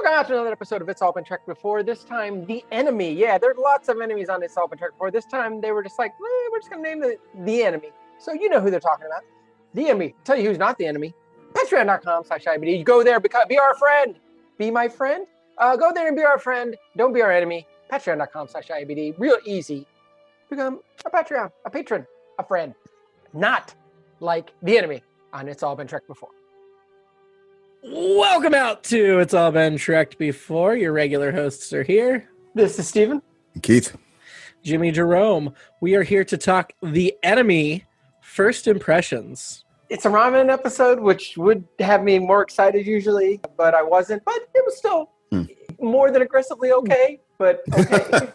Welcome out to another episode of It's All Been Tracked Before. This time, the enemy. Yeah, there are lots of enemies on It's All Been Tracked Before. This time, they were just like, we're just going to name the enemy. So you know who they're talking about. The enemy. I'll tell you who's not the enemy. Patreon.com/IBD. Go there, be our friend. Be my friend. Go there and be our friend. Don't be our enemy. Patreon.com/IBD. Real easy. Become a Patreon, a patron, a friend. Not like the enemy on It's All Been Tracked Before. Welcome out to It's All Been Tracked Before. Your regular hosts are here. This is Steven. Keith. Jimmy-Jerome. We are here to talk The Enemy, First Impressions. It's a ramen episode, which would have me more excited usually, but I wasn't. But it was still more than aggressively okay, but okay.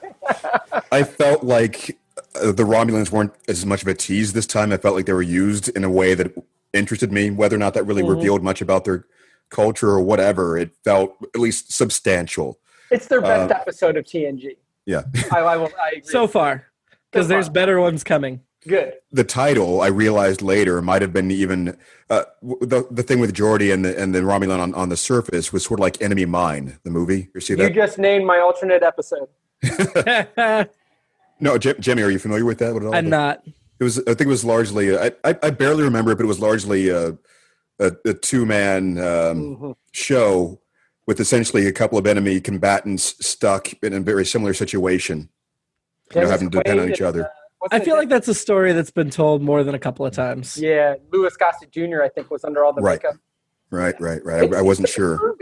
I felt like the Romulans weren't as much of a tease this time. I felt like they were used in a way that interested me. Whether or not that really revealed much about their culture or whatever, it felt at least substantial. It's their best episode of TNG. Yeah. I agree. So far, because there's better ones coming. Good. The title, I realized later, might have been even the thing with Geordi and the Romulan on the surface was sort of like Enemy Mine, the movie. You see that? You just named my alternate episode. No, Jimmy, are you familiar with that at all? I'm not. It was. I think it was largely. I barely remember it, but it was largely a two-man show with essentially a couple of enemy combatants stuck in a very similar situation, having to depend on each other. I feel like that's a story that's been told more than a couple of times. Yeah, Louis Gossett Jr. I think was under all the makeup. Right. I wasn't sure.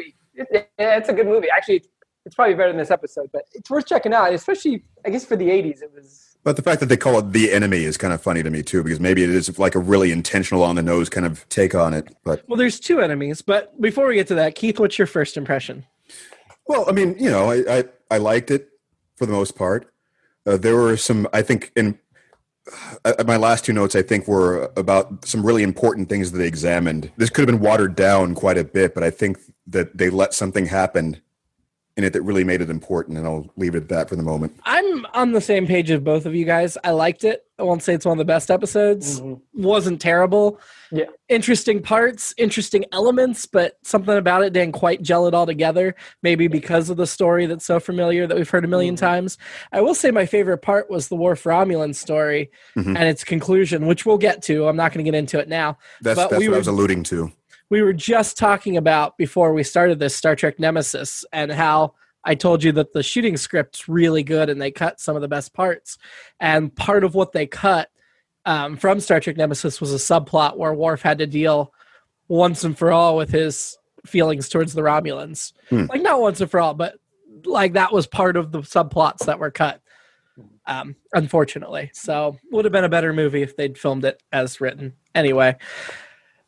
It's a good movie. Actually, it's probably better than this episode, but it's worth checking out, especially, I guess, for the 80s. It was. But the fact that they call it The Enemy is kind of funny to me, too, because maybe it is like a really intentional on-the-nose kind of take on it. But well, there's two enemies, but before we get to that, Keith, what's your first impression? Well, I mean, I liked it for the most part. There were some, I think, in my last two notes, I think, were about some really important things that they examined. This could have been watered down quite a bit, but I think that they let something happen in it that really made it important, and I'll leave it at that for the moment. I'm on the same page of both of you guys. I liked it. I won't say it's one of the best episodes. Wasn't terrible. Yeah. Interesting parts, interesting elements, but something about it didn't quite gel it all together, maybe because of the story that's so familiar that we've heard a million times. I will say my favorite part was the Worf Romulan story and its conclusion, which we'll get to. I'm not going to get into it now. That's what I was alluding to. We were just talking about, before we started this, Star Trek Nemesis, and how I told you that the shooting script's really good and they cut some of the best parts. And part of what they cut from Star Trek Nemesis was a subplot where Worf had to deal once and for all with his feelings towards the Romulans. Like, not once and for all, but like that was part of the subplots that were cut, unfortunately. So would have been a better movie if they'd filmed it as written. Anyway.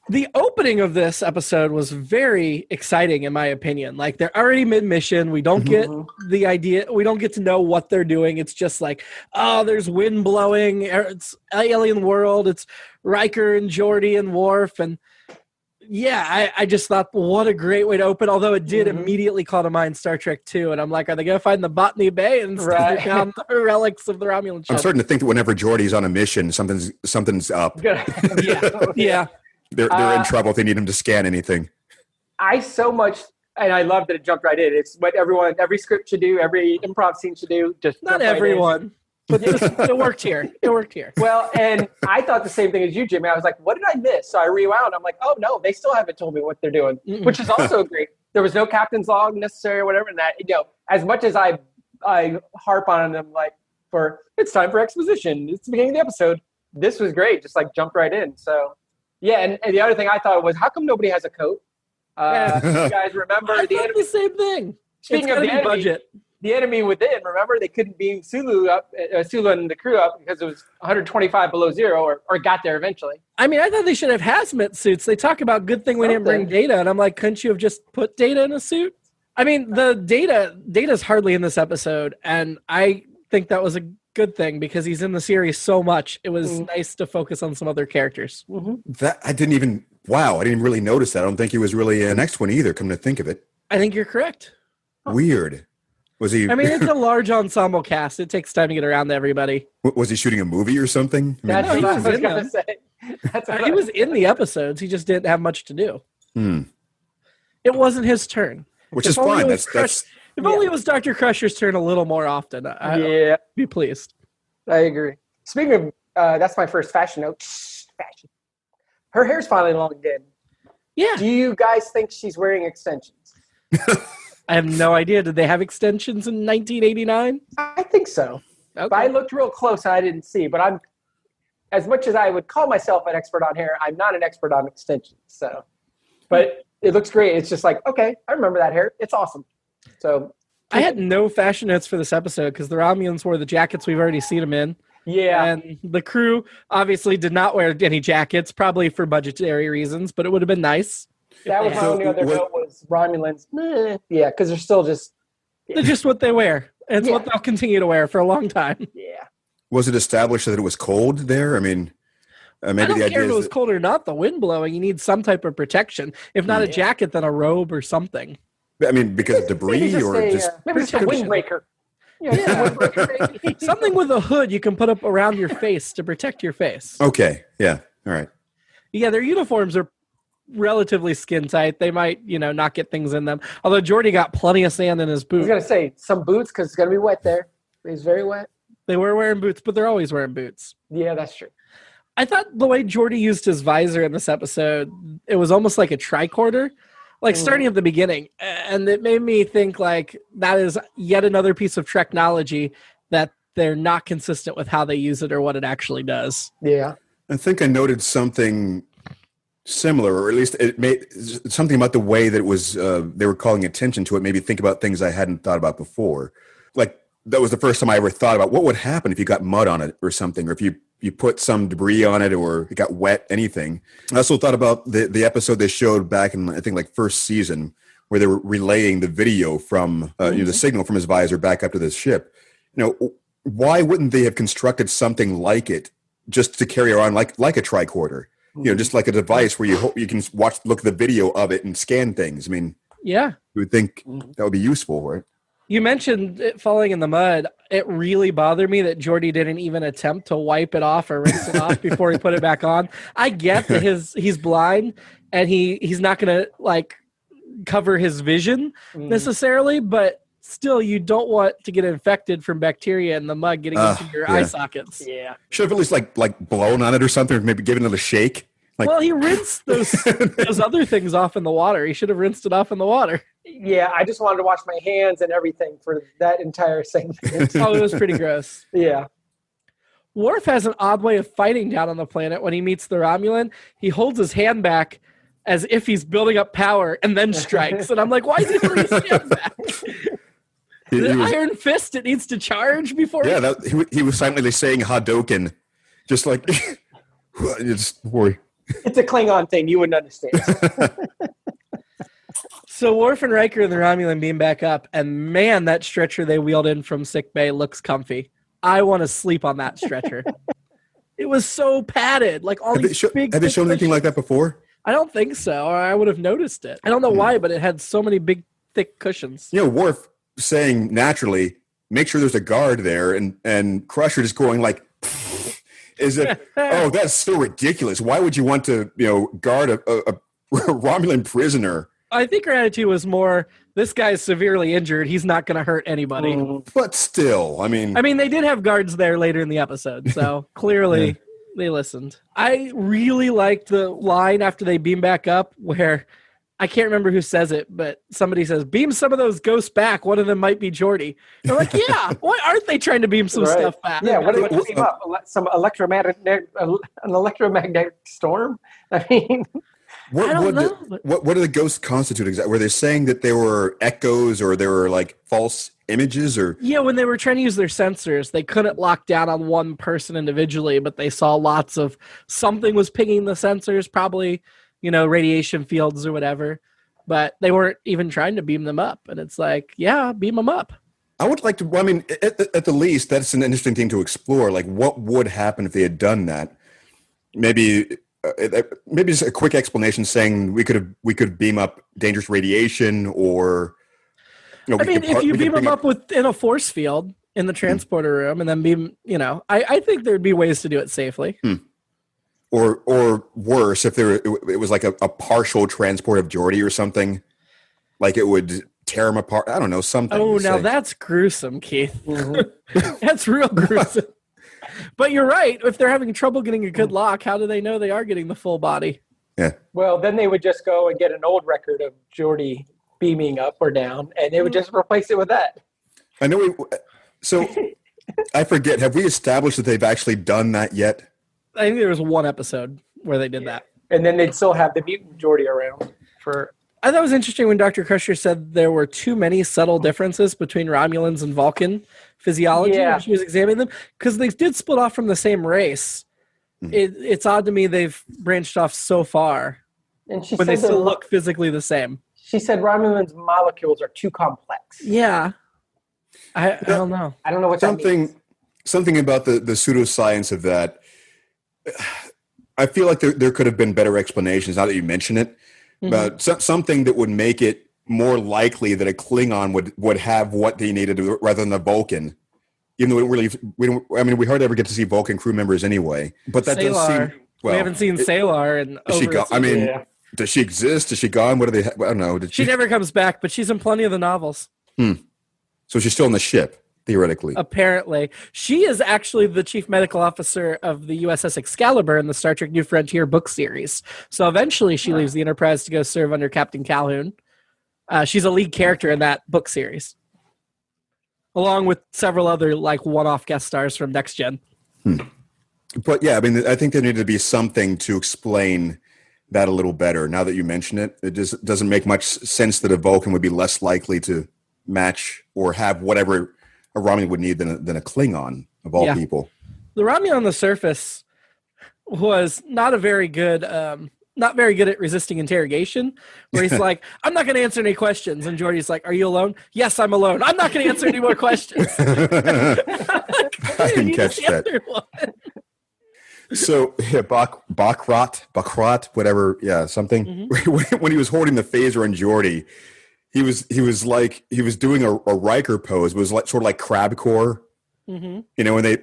The opening of this episode was very exciting, in my opinion. Like, they're already mid-mission. We don't get the idea. We don't get to know what they're doing. It's just like, oh, there's wind blowing. It's alien world. It's Riker and Geordi and Worf. And, yeah, I just thought, what a great way to open. Although it did immediately call to mind Star Trek II. And I'm like, are they going to find the Botany Bay and found the relics of the Romulan ship? I'm starting to think that whenever Geordi's on a mission, something's up. Yeah. They're in trouble if they need him to scan anything. I so much, and I love that it jumped right in. It's what every script should do, every improv scene should do. Just not everyone, but it worked here. It worked here. Well, and I thought the same thing as you, Jimmy. I was like, what did I miss? So I rewound. I'm like, oh, no, they still haven't told me what they're doing, which is also great. There was no captain's log necessary or whatever. And that, as much as I harp on them, like, for it's time for exposition, it's the beginning of the episode, this was great. Just like jumped right in. So. Yeah, and the other thing I thought was, how come nobody has a coat? You guys remember the same thing. Speaking of the enemy, budget. The enemy within, remember, they couldn't beam Sulu and the crew up because it was 125 below zero, or got there eventually. I mean, I thought they should have hazmat suits. They talk about good thing we didn't bring Data, and I'm like, couldn't you have just put Data in a suit? I mean, the Data's hardly in this episode, and I think that was a good thing because he's in the series so much. It was nice to focus on some other characters. That I didn't even really notice that. I don't think he was really in the next one either, come to think of it. I think you're correct. Weird. Was he? I mean, it's a large ensemble cast. It takes time to get around to everybody. Was he shooting a movie or something? That's what I was going to say. He was in the episodes. He just didn't have much to do. It wasn't his turn. which is fine. If only it was Dr. Crusher's turn a little more often, I'd be pleased. I agree. Speaking of, that's my first fashion note. Fashion. Her hair's finally long again. Yeah. Do you guys think she's wearing extensions? I have no idea. Did they have extensions in 1989? I think so. Okay. But I looked real close and I didn't see. But I'm, as much as I would call myself an expert on hair, I'm not an expert on extensions. So, but it looks great. It's just like, okay, I remember that hair. It's awesome. So I had no fashion notes for this episode because the Romulans wore the jackets we've already seen them in. Yeah. And the crew obviously did not wear any jackets, probably for budgetary reasons, but it would have been nice. That was my only other note was Romulans. Yeah, because they're still just... Yeah. They're just what they wear. It's what they'll continue to wear for a long time. Yeah. Was it established that it was cold there? I mean, maybe I don't the idea care if is it was cold or not. The wind blowing, you need some type of protection. If not a jacket, then a robe or something. I mean, because of debris maybe just or a, just maybe just a windbreaker. Something with a hood you can put up around your face to protect your face. Okay. Yeah. All right. Yeah, their uniforms are relatively skin tight. They might, not get things in them. Although Geordi got plenty of sand in his I boots. was going to say some boots because it's going to be wet there. It's very wet. They were wearing boots, but they're always wearing boots. Yeah, that's true. I thought the way Geordi used his visor in this episode, it was almost like a tricorder. Like starting at the beginning, and it made me think like that is yet another piece of technology that they're not consistent with how they use it or what it actually does. Yeah. I think I noted something similar, or at least it made something about the way that it was, they were calling attention to it, maybe think about things I hadn't thought about before. Like that was the first time I ever thought about what would happen if you got mud on it or something, or if you put some debris on it or it got wet, anything. I also thought about the episode they showed back in, I think, like first season, where they were relaying the video from, the signal from his visor back up to the ship. Why wouldn't they have constructed something like it just to carry around like a tricorder? Just like a device where you can look at the video of it and scan things. I mean, yeah, you would think that would be useful, right? You mentioned it falling in the mud. It really bothered me that Geordi didn't even attempt to wipe it off or rinse it off before he put it back on. I get that he's blind and he's not going to like cover his vision necessarily, but still you don't want to get infected from bacteria in the mud getting into your eye sockets. Yeah. Should have at least like blown on it or something, or maybe given it a shake. Well, he rinsed those other things off in the water. He should have rinsed it off in the water. Yeah, I just wanted to wash my hands and everything for that entire segment. Oh, it was pretty gross. Yeah. Worf has an odd way of fighting down on the planet when he meets the Romulan. He holds his hand back as if he's building up power and then strikes. And I'm like, why is he holding his hand back? Iron Fist, it needs to charge before. Yeah, he was silently saying Hadoken, just like, just worry. It's a Klingon thing. You wouldn't understand. So Worf and Riker and the Romulan beam back up, and man, that stretcher they wheeled in from sickbay looks comfy. I want to sleep on that stretcher. It was so padded, like all these big. Have they shown anything like that before? I don't think so, or I would have noticed it. I don't know why, but it had so many big, thick cushions. Worf saying naturally, make sure there's a guard there, and Crusher just going like, is it? Oh, that's so ridiculous. Why would you want to, guard a Romulan prisoner? I think her attitude was more, this guy's severely injured. He's not going to hurt anybody. But still, I mean, they did have guards there later in the episode, so clearly they listened. I really liked the line after they beam back up where, I can't remember who says it, but somebody says, beam some of those ghosts back. One of them might be Geordi. They're like, yeah, why aren't they trying to beam some stuff back? Yeah, what do they beam up? Some an electromagnetic storm? I mean... I don't know. What do the ghosts constitute exactly? Were they saying that they were echoes or they were like false images? Or yeah, when they were trying to use their sensors, they couldn't lock down on one person individually, but they saw lots of something was pinging the sensors, probably, radiation fields or whatever. But they weren't even trying to beam them up. And it's like, yeah, beam them up. I would like to, at the least, that's an interesting thing to explore. Like, what would happen if they had done that? Maybe just a quick explanation saying we could beam up dangerous radiation, or if you beam them up within a force field in the transporter room and then beam, I think there'd be ways to do it safely. Or worse, if it was like a partial transport of Geordi or something, like it would tear them apart. I don't know, something. Oh, now that's gruesome, Keith. That's real gruesome. But you're right. If they're having trouble getting a good lock, how do they know they are getting the full body? Yeah. Well, then they would just go and get an old record of Geordi beaming up or down, and they would just replace it with that. I know. So I forget. Have we established that they've actually done that yet? I think there was one episode where they did that. And then they'd still have the mutant Geordi around for... I thought it was interesting when Dr. Crusher said there were too many subtle differences between Romulans and Vulcan physiology when she was examining them, because they did split off from the same race. It's odd to me they've branched off so far, and she but they still look physically the same. She said Romulans' molecules are too complex. Yeah. I don't know. I don't know what that means. Something about the pseudoscience of that. I feel like there could have been better explanations now that you mention it. But something that would make it more likely that a Klingon would have what they needed to, rather than a Vulcan. Even though we hardly ever get to see Vulcan crew members anyway. But that does seem... Well, we haven't seen Salar in over does she exist? Is she gone? What do they... I don't know. She never comes back, but she's in plenty of the novels. So she's still in the ship, theoretically. Apparently. She is actually the chief medical officer of the USS Excalibur in the Star Trek New Frontier book series. So eventually she leaves the Enterprise to go serve under Captain Calhoun. She's a lead character in that book series, along with several other one-off guest stars from Next Gen. But yeah, I think there needed to be something to explain that a little better. Now that you mention it, it just doesn't make much sense that a Vulcan would be less likely to match or have whatever a Romulan would need than a Klingon of all people. The Romulan on the surface was not very good at resisting interrogation, where he's like, I'm not going to answer any questions. And Geordi's like, are you alone? Yes, I'm alone. I'm not going to answer any more questions. I didn't catch that. So Baccarat, whatever, something. When he was holding the phaser on Geordi, he was doing a Riker pose. It was sort of like crabcore. When they,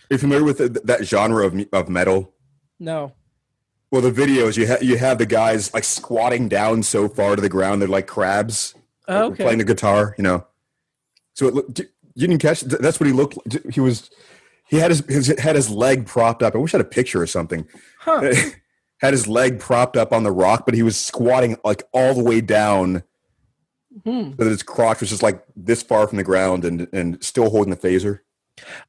you're familiar with that genre of metal? No. Well, the videos you have the guys squatting down so far to the ground they're like crabs. Oh, okay. Playing the guitar. So you didn't catch. That's what he looked like. He had his leg propped up. I wish I had a picture or something. Had his leg propped up on the rock, but he was squatting all the way down. So that his crotch was just this far from the ground and still holding the phaser.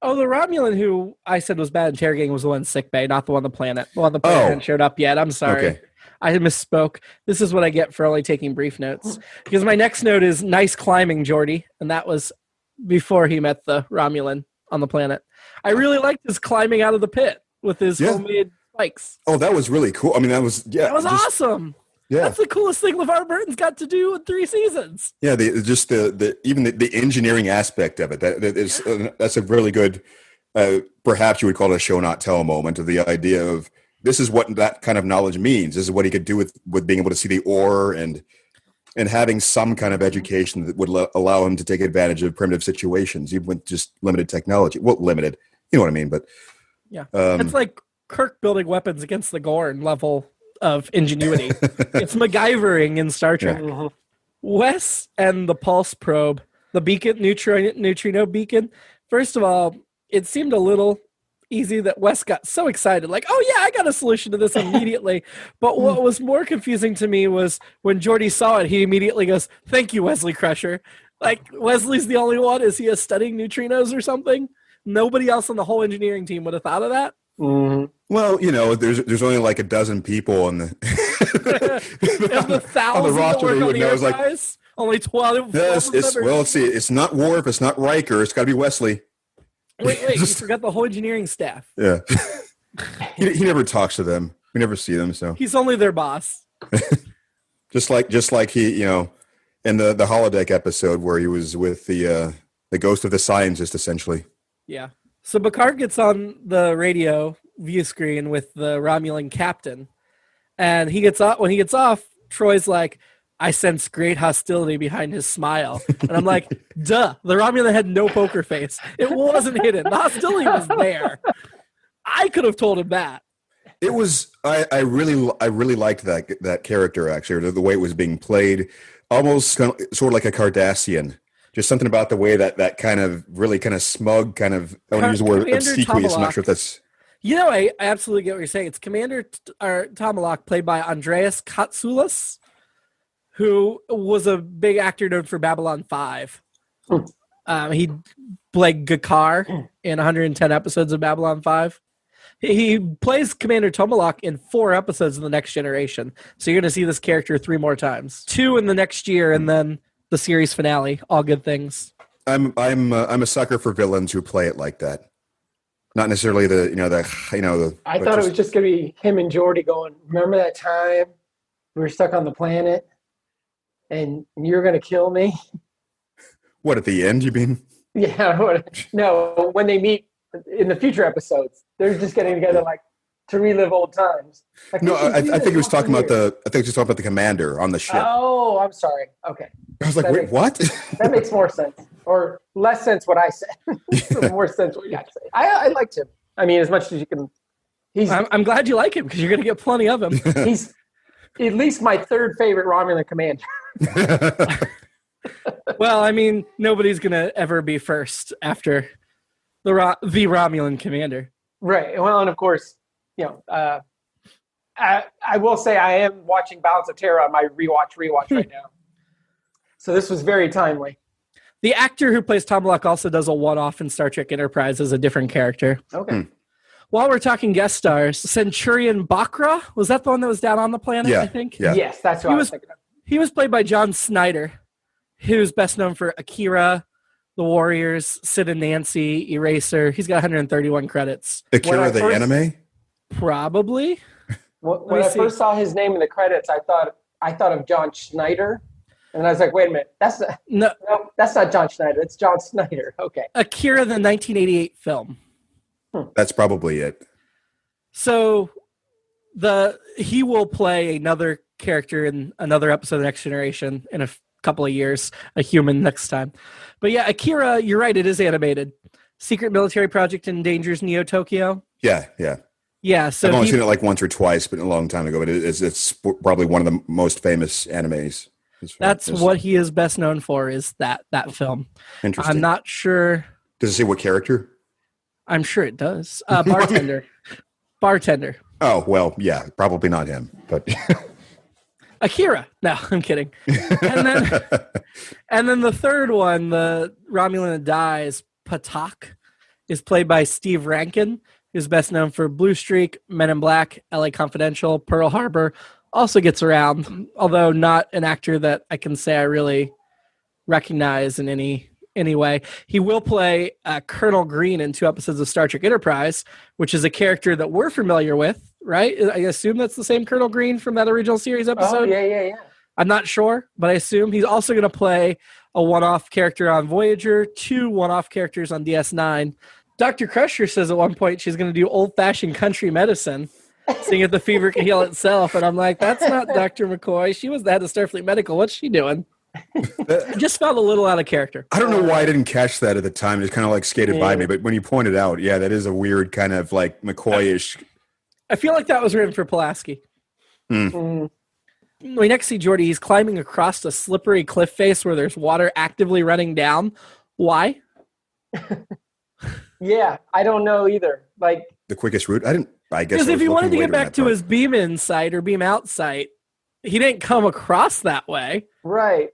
Oh, the Romulan who I said was bad interrogating was the one in sickbay, not the one on the planet. The one on the planet hadn't showed up yet. I'm sorry. Okay. I misspoke. This is what I get for only taking brief notes. Because my next note is nice climbing, Geordi. And that was before he met the Romulan on the planet. I really liked his climbing out of the pit with his homemade spikes. Oh, that was really cool. That was awesome. Yeah, that's the coolest thing LeVar Burton's got to do in 3 seasons. Yeah, the engineering aspect of it. That's a really good. Perhaps you would call it a show not tell moment of the idea of this is what that kind of knowledge means. This is what he could do with being able to see the ore and having some kind of education that would allow him to take advantage of primitive situations, even with just limited technology. Well, limited, you know what I mean? But yeah, it's like Kirk building weapons against the Gorn level of ingenuity. It's MacGyvering in Star Trek. Yeah. Wes and the pulse probe, the beacon, neutrino beacon. First of all, it seemed a little easy that Wes got so excited, I got a solution to this immediately. But what was more confusing to me was when Geordi saw it, he immediately goes, "Thank you, Wesley Crusher." Wesley's the only one. Is he studying neutrinos or something? Nobody else on the whole engineering team would have thought of that. Well, there's only a dozen people on the the thousands on the roster that would know. Only 12. Yes, let's see. It's not Worf. It's not Riker. It's got to be Wesley. Wait! You forgot the whole engineering staff. Yeah, he never talks to them. We never see them. So he's only their boss. just like he, in the holodeck episode where he was with the ghost of the scientist, essentially. Yeah. So Picard gets on the radio view screen with the Romulan captain, and when he gets off, Troy's like, I sense great hostility behind his smile. And I'm like, duh, the Romulan had no poker face. It wasn't hidden. The hostility was there. I could have told him that. It was, I really liked that character, actually, the way it was being played. almost kind of, sort of like a Cardassian. Just something about the way that kind of really kind of smug kind of, I want to use the word Commander obsequious. I'm not Tomalak. sure if that's... I absolutely get what you're saying. It's Commander Tomalak, played by Andreas Katsoulas, who was a big actor known for Babylon 5. He played Gakar in 110 episodes of Babylon 5. He plays Commander Tomalak in 4 episodes of The Next Generation. So you're going to see this character 3 more times. 2 in the next year, and then the series finale. All good things. I'm a sucker for villains who play it like that. Not necessarily the. I thought it was just going to be him and Geordi going, remember that time we were stuck on the planet and you were going to kill me? What, at the end, you mean? Yeah. No, when they meet in the future episodes, they're just getting together like to relive old times. Like, No, I think he was talking about the commander on the ship. Oh, I'm sorry. Okay. I was like, wait, what? That makes more sense. Or less sense what I said. More sense what you got to say. I liked him. I mean, as much as you can. I'm glad you like him because you're going to get plenty of him. He's at least my 3rd favorite Romulan commander. Well, I mean, nobody's going to ever be first after the Romulan commander. Right. Well, and of course, I will say I am watching Balance of Terror on my rewatch right now. So this was very timely. The actor who plays Tomalak also does a one-off in Star Trek Enterprise as a different character. Okay. While we're talking guest stars, Centurion Bakra, was that the one that was down on the planet, Yeah. I think? Yeah. Yes, that's what I was thinking of. He was played by John Snyder, who's best known for Akira, The Warriors, Sid and Nancy, Eraser. He's got 131 credits. Akira, the anime? Probably. When I first saw his name in the credits, I thought of John Schneider. And I was like, wait a minute, that's not John Schneider. It's John Snyder. Okay. Akira, the 1988 film. That's probably it. So he will play another character in another episode of Next Generation in a couple of years, a human next time. But yeah, Akira, you're right, it is animated. Secret military project endangers Neo Tokyo. Yeah. Yeah, so I've only seen it like once or twice, but a long time ago. But it's probably one of the most famous animes. That's what he is best known for, is that film. Interesting. I'm not sure. Does it say what character? I'm sure it does. Bartender. Oh, well, yeah, probably not him, but Akira. No, I'm kidding. And then the third one, the Romulan that dies, Patak, is played by Steve Rankin, who's best known for Blue Streak, Men in Black, LA Confidential, Pearl Harbor. Also gets around, although not an actor that I can say I really recognize in any way. He will play Colonel Green in 2 episodes of Star Trek Enterprise, which is a character that we're familiar with, right? I assume that's the same Colonel Green from that original series episode. Oh, yeah. I'm not sure, but I assume he's also going to play a one-off character on Voyager, 2 one-off characters on DS9. Dr. Crusher says at one point she's going to do old-fashioned country medicine, seeing if the fever can heal itself. And I'm like, that's not Dr. McCoy. She was the head of Starfleet Medical. What's she doing? It just felt a little out of character. I don't know why I didn't catch that at the time. It just kind of like skated by me. But when you pointed out, yeah, that is a weird kind of like McCoy-ish. I feel like that was written for Pulaski. We next see Geordi. He's climbing across a slippery cliff face where there's water actively running down. Why? Yeah, I don't know either. Like The quickest route? I guess because if he wanted to get back to his beam in site or beam out site, he didn't come across that way. Right.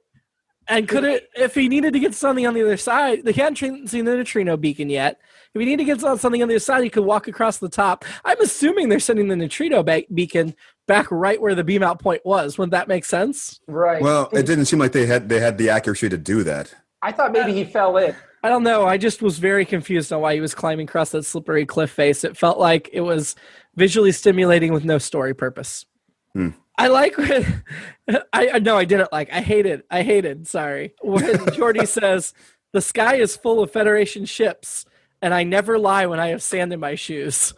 And if he needed to get something on the other side, they hadn't seen the neutrino beacon yet. If he needed to get something on the other side, he could walk across the top. I'm assuming they're sending the neutrino beacon back right where the beam out point was. Wouldn't that make sense? Right. Well, it didn't seem like they had the accuracy to do that. I thought maybe he fell in. I don't know. I just was very confused on why he was climbing across that slippery cliff face. It felt like it was visually stimulating with no story purpose. I like when I didn't like. I hated. Sorry. When Geordi says the sky is full of Federation ships, and I never lie when I have sand in my shoes.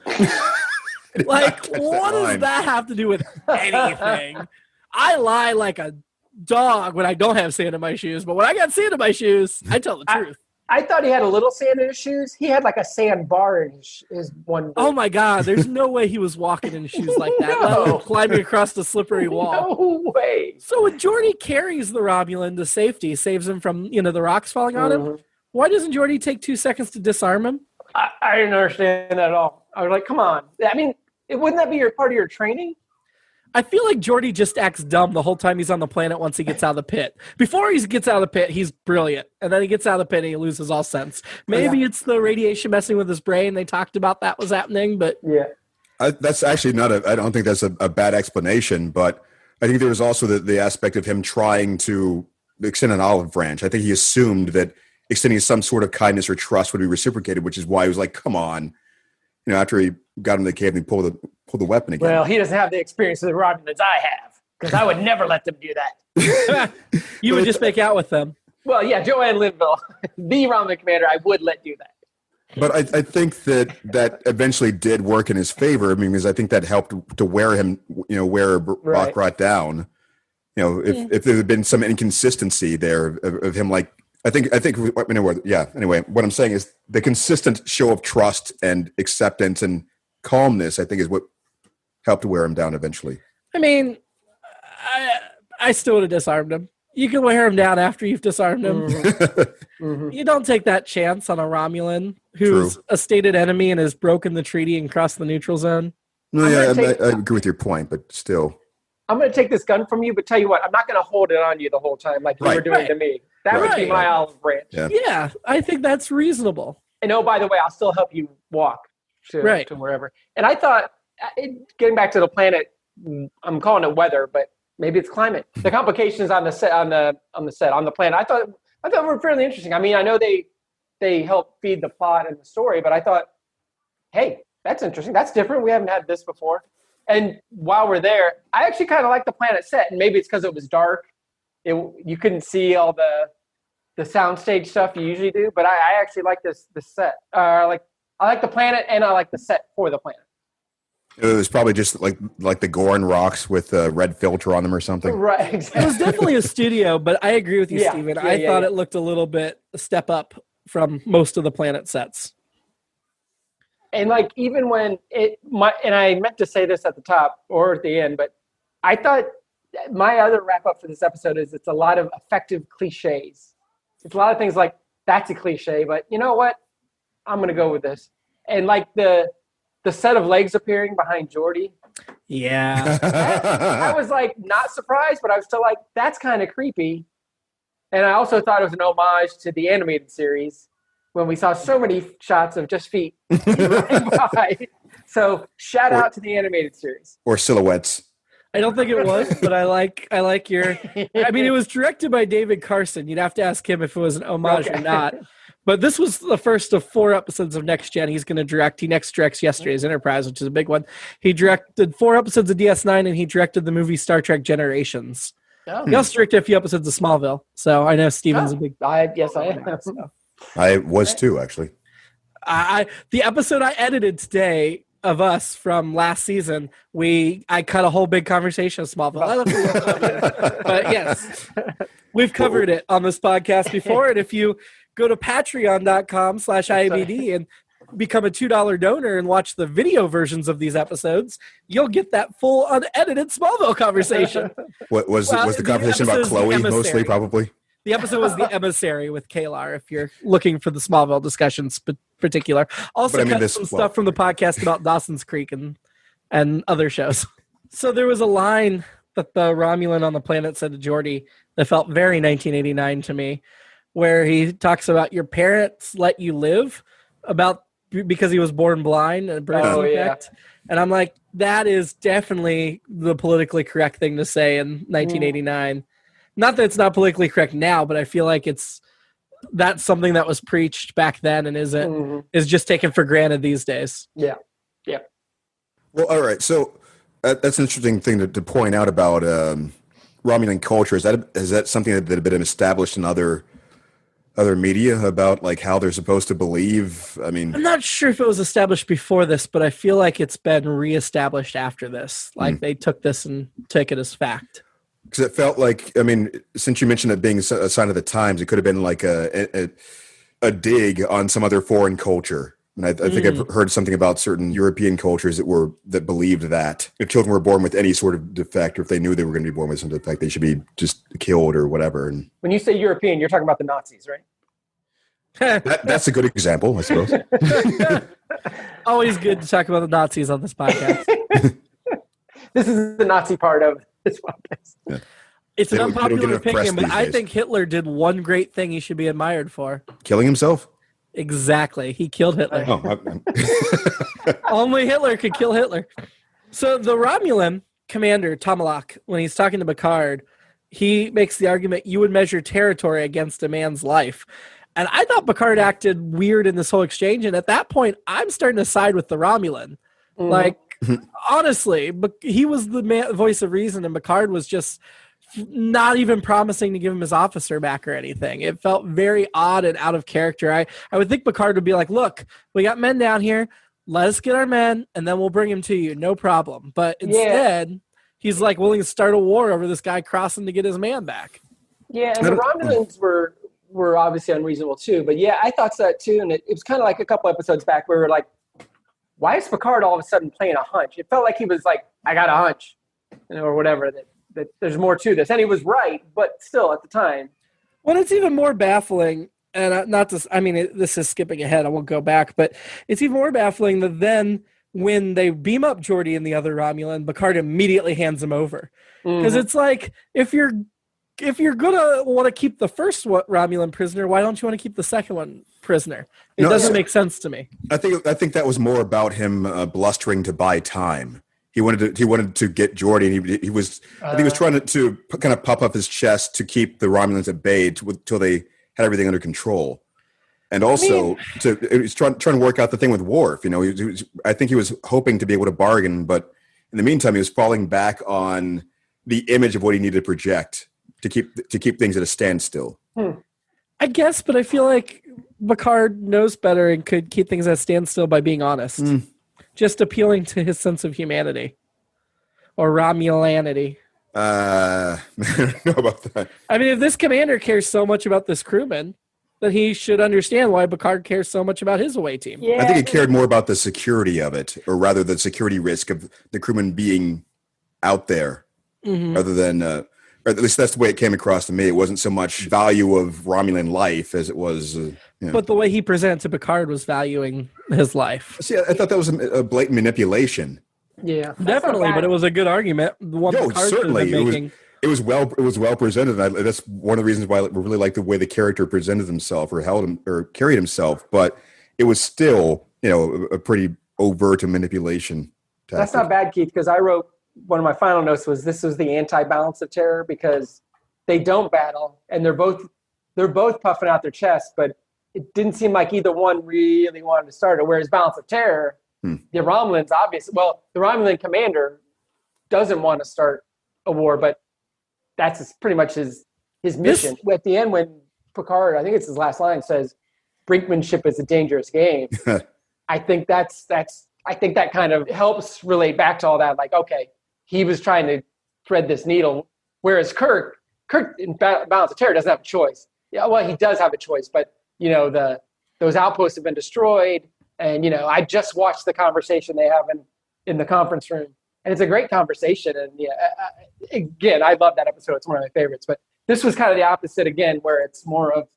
Like, what does that have to do with anything? I lie like a dog when I don't have sand in my shoes, but when I got sand in my shoes, I tell the truth. I thought he had a little sand in his shoes. He had like a sand bar in his one. Oh my God! There's no way he was walking in shoes like that. No. Let alone climbing across the slippery wall. No way. So when Geordi carries the Romulan to safety, saves him from the rocks falling on him, why doesn't Geordi take 2 seconds to disarm him? I didn't understand that at all. I was like, come on. I mean, wouldn't that be part of your training? I feel like Geordi just acts dumb the whole time he's on the planet once he gets out of the pit. Before he gets out of the pit, he's brilliant. And then he gets out of the pit and he loses all sense. Maybe it's the radiation messing with his brain. They talked about that was happening, but... Yeah. That's actually I don't think that's a bad explanation, but I think there was also the aspect of him trying to extend an olive branch. I think he assumed that extending some sort of kindness or trust would be reciprocated, which is why he was like, come on. After he got into the cave and he pulled the weapon again. Well, he doesn't have the experience of the Romulans I have, because I would never let them do that. You would just make out with them. Well, yeah, Joanne Linville, the Romulan commander, I would let do that. But I think that eventually did work in his favor. I mean, because I think that helped to wear him, wear Brock brought down. If there had been some inconsistency there of him, like I think anyway, what I'm saying is the consistent show of trust and acceptance and calmness, I think, is what helped to wear him down eventually. I mean, I still would have disarmed him. You can wear him down after you've disarmed him. You don't take that chance on a Romulan who's a stated enemy and has broken the treaty and crossed the neutral zone. No, I agree with your point, but still. I'm going to take this gun from you, but tell you what, I'm not going to hold it on you the whole time like you were doing to me. That would be my olive branch. Yeah, I think that's reasonable. And by the way, I'll still help you walk to wherever. And I thought, getting back to the planet, I'm calling it weather, but maybe it's climate. The complications on the set, on the planet, I thought were fairly interesting. I mean, I know they help feed the plot and the story, but I thought, hey, that's interesting. That's different. We haven't had this before. And while we're there, I actually kind of like the planet set, and maybe it's because it was dark. You couldn't see all the soundstage stuff you usually do, but I actually like this set. I like the planet, and I like the set for the planet. It was probably just like the Goron rocks with a red filter on them or something. Right, exactly. It was definitely a studio, but I agree with you, Steven. I thought it looked a little bit a step up from most of the planet sets. And even when and I meant to say this at the top or at the end, but I thought my other wrap up for this episode is it's a lot of effective cliches. It's a lot of things like, that's a cliche, but you know what? I'm going to go with this. And the set of legs appearing behind Geordi. Yeah. I was not surprised, but I was still that's kind of creepy. And I also thought it was an homage to the animated series when we saw so many shots of just feet running by. So shout out to the animated series. Or silhouettes. I don't think it was, but I like your. I mean, it was directed by David Carson. You'd have to ask him if it was an homage or not. But this was the first of 4 episodes of Next Gen. He's going to direct. He next directs Yesterday's Enterprise, which is a big one. He directed 4 episodes of DS9, and he directed the movie Star Trek Generations. Oh. He also directed a few episodes of Smallville. So I know Steven's a big. Yes, I am. So. I was too, actually. The episode I edited today of us from last season, I cut a whole big conversation of Smallville. But yes, we've covered it on this podcast before. And if you go to patreon.com/IABD and become a $2 donor and watch the video versions of these episodes, you'll get that full unedited Smallville conversation. What was the conversation about Chloe mostly, probably? The episode was The Emissary with Kalar, if you're looking for the Smallville discussions particular. Also cut some stuff from the podcast about Dawson's Creek and other shows. So there was a line that the Romulan on the planet said to Geordi that felt very 1989 to me, where he talks about your parents let you live because he was born blind and birth defect. Yeah. And I'm like, that is definitely the politically correct thing to say in 1989. Not that it's not politically correct now, but I feel like that's something that was preached back then and is just taken for granted these days. Yeah. Yeah. Well, all right. So that's an interesting thing to point out about Romulan culture. Is that something that had been established in other media about how they're supposed to believe? I mean, I'm not sure if it was established before this, but I feel like it's been reestablished after this. They took this and took it as fact. Because it felt since you mentioned it being a sign of the times, it could have been a a dig on some other foreign culture. And I think I've heard something about certain European cultures that believed that if children were born with any sort of defect, or if they knew they were going to be born with some defect, they should be just killed or whatever. And when you say European, you're talking about the Nazis, right? that's a good example, I suppose. Always good to talk about the Nazis on this podcast. This is the Nazi part of this podcast. Yeah. It's an unpopular opinion, but I days. think Hitler did one great thing he should be admired for. Killing himself? Exactly. He killed Hitler. Oh, Only Hitler could kill Hitler. So the Romulan commander, Tomalak, when he's talking to Picard, he makes the argument you would measure territory against a man's life. And I thought Picard acted weird in this whole exchange. And at that point, I'm starting to side with the Romulan. Like, honestly, but he was the voice of reason, and Picard was just not even promising to give him his officer back or anything. It felt very odd and out of character. I would think Picard would be like, look, we got men down here. Let us get our men, and then we'll bring him to you. No problem. But instead, he's like willing to start a war over this guy crossing to get his man back. Yeah, and the Romulans were obviously unreasonable too. But yeah, I thought so too. And it was kind of like a couple episodes back where we were like, why is Picard all of a sudden playing a hunch? It felt like he was like, I got a hunch, or whatever, that there's more to this. And he was right, but still at the time. Well, it's even more baffling, and this is skipping ahead. I won't go back, but it's even more baffling that then when they beam up Geordi and the other Romulan, Picard immediately hands him over. Because it's like, if you're gonna want to keep the first Romulan prisoner, why don't you want to keep the second one prisoner? It doesn't make sense to me. I think that was more about him blustering to buy time. He wanted to get Geordi, and he was trying to kind of puff up his chest to keep the Romulans at bay till they had everything under control. And also, he was trying to work out the thing with Worf. I think he was hoping to be able to bargain, but in the meantime, he was falling back on the image of what he needed to project to keep things at a standstill. I guess, but I feel like Picard knows better and could keep things at a standstill by being honest. Just appealing to his sense of humanity. Or Romulanity. I don't know about that. I mean, if this commander cares so much about this crewman, then he should understand why Picard cares so much about his away team. Yeah. I think he cared more about the security of it, or rather the security risk of the crewman being out there, rather than, or at least that's the way it came across to me. It wasn't so much value of Romulan life as it was. But the way he presented to Picard was valuing his life. See, I thought that was a blatant manipulation. Yeah, definitely, but it was a good argument. The one Picard certainly. Been making. It was well presented. And that's one of the reasons why I really like the way the character presented himself or carried himself. But it was still, a pretty overt manipulation tactic. That's not bad, Keith, because I wrote one of my final notes was this was the anti-balance of terror, because they don't battle and they're both puffing out their chest, but it didn't seem like either one really wanted to start it. Whereas balance of terror, the Romulans the Romulan commander doesn't want to start a war, but that's pretty much his mission. At the end, when Picard, I think it's his last line, says, "Brinkmanship is a dangerous game." I think that kind of helps relate back to all that. Like, okay, he was trying to thread this needle, whereas Kirk in Balance of Terror doesn't have a choice. Yeah, well, he does have a choice, but those outposts have been destroyed, and I just watched the conversation they have in the conference room, and it's a great conversation. And again, I love that episode; it's one of my favorites. But this was kind of the opposite again, where it's more of,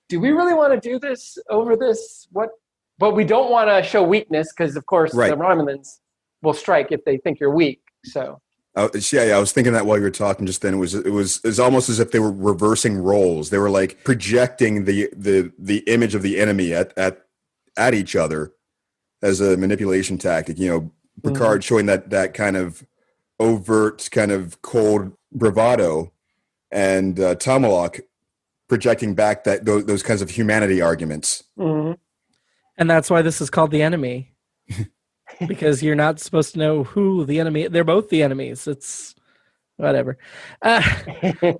do we really want to do this over this? What? But we don't want to show weakness because, of course, the Romulans will strike if they think you're weak. So. I was thinking that while you were talking just then. It was almost as if they were reversing roles. They were like projecting the image of the enemy at each other as a manipulation tactic. Picard showing that kind of overt, kind of cold bravado, and Tomalak projecting back those kinds of humanity arguments. Mm-hmm. And that's why this is called The Enemy. Because you're not supposed to know who the enemy. They're both the enemies. It's whatever.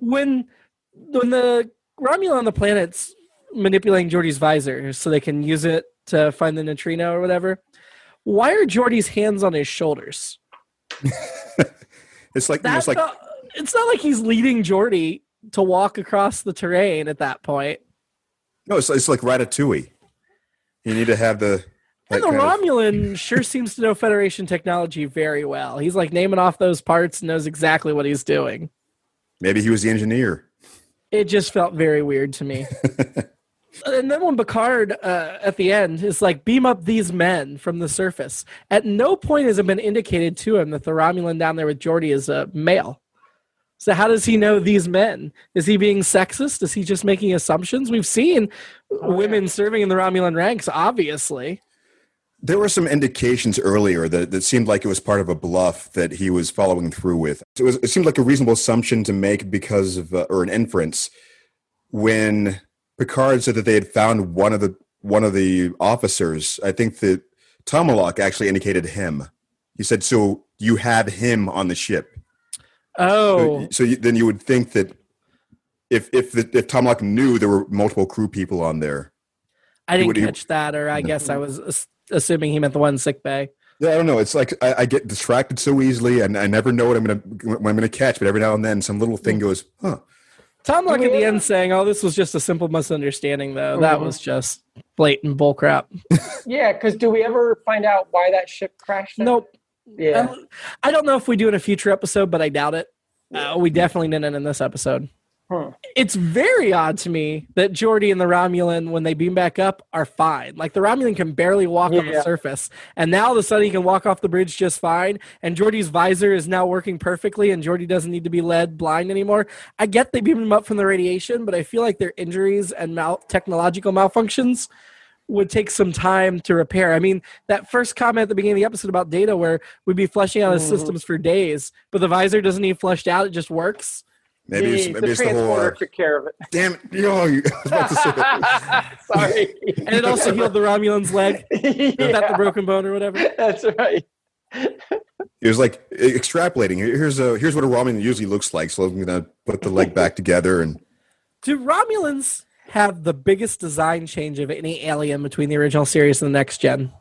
When the Romulan on the planet's manipulating Geordi's visor so they can use it to find the neutrino or whatever, why are Geordi's hands on his shoulders? It's not like he's leading Geordi to walk across the terrain at that point. No, it's like Ratatouille. You need to have the. And the Romulan sure seems to know Federation technology very well. He's like naming off those parts and knows exactly what he's doing. Maybe he was the engineer. It just felt very weird to me. And then when Picard at the end is like, beam up these men from the surface, at no point has it been indicated to him that the Romulan down there with Geordi is a male. So how does he know these men? Is he being sexist? Is he just making assumptions? We've seen women serving in the Romulan ranks, obviously. There were some indications earlier that seemed like it was part of a bluff that he was following through with. It seemed like a reasonable assumption to make because of, or an inference, when Picard said that they had found one of the officers. I think that Tomalak actually indicated him. He said, "So you have him on the ship." Oh, then you would think that if Tomalak knew there were multiple crew people on there, I didn't catch that, or I guess I was assuming he meant the one in sick bay. Yeah, I don't know. It's like I get distracted so easily, and I never know what I'm gonna catch. But every now and then, some little thing goes, "Huh." Tomalak at the end saying, "Oh, this was just a simple misunderstanding," though. That was just blatant bullcrap. Yeah, because do we ever find out why that ship crashed? Nope. Yeah. I don't know if we do in a future episode, but I doubt it. We definitely didn't in this episode. It's very odd to me that Geordi and the Romulan, when they beam back up, are fine. Like, the Romulan can barely walk on the surface, and now all of a sudden he can walk off the bridge just fine, and Geordi's visor is now working perfectly, and Geordi doesn't need to be led blind anymore. I get they beamed him up from the radiation, but I feel like their injuries and technological malfunctions would take some time to repair. I mean, that first comment at the beginning of the episode about Data, where we'd be flushing out his systems for days, but the visor doesn't need flushed out, it just works. Maybe it's the whole took care of it. Damn it! I was about to say that. Sorry. And it also healed the Romulan's leg. Without the broken bone or whatever. That's right. It was like extrapolating. Here's what a Romulan usually looks like. So I'm gonna put the leg back together. And do Romulans have the biggest design change of any alien between the original series and the next gen?